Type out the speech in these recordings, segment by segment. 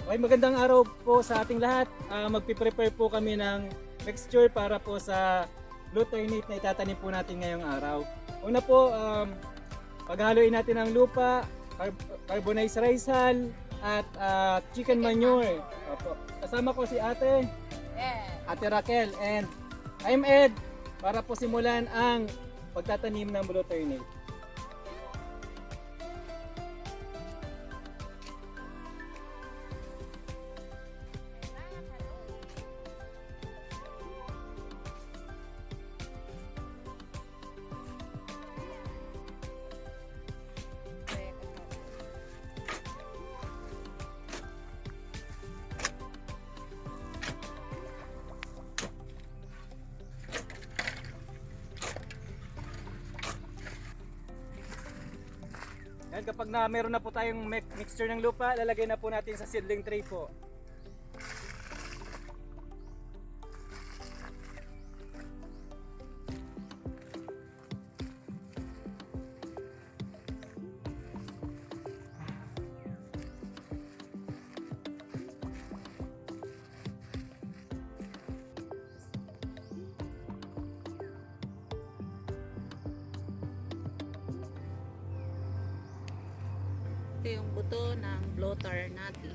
Okay, magandang araw po sa ating lahat. Magpiprepare po kami ng mixture para po sa glutinate na itatanim po natin ngayong araw. Una po, paghaluin natin ang lupa, carbonized rice hull, at chicken manure. Opo. Kasama ko si Ate Raquel, and I'm Ed para po simulan ang pagtatanim ng glutinate. Yan, kapag meron na po tayong mixture ng lupa, lalagay na po natin sa seedling tray po. Ito yung buto ng blotter natin.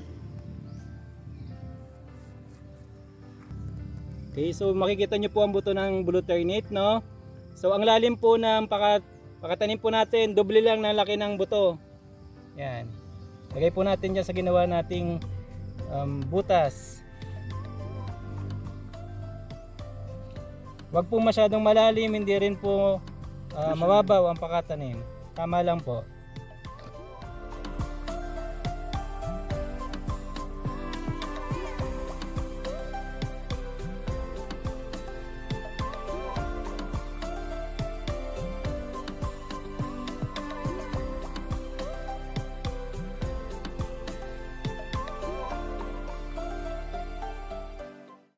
Okay, so makikita nyo po ang buto ng glutinate, no? So ang lalim po ng pakatanim po natin, doble lang ng laki ng buto. Yan. Lagay po natin dyan sa ginawa nating butas. Huwag po masyadong malalim, hindi rin po mababaw ang pakatanim. Tama lang po.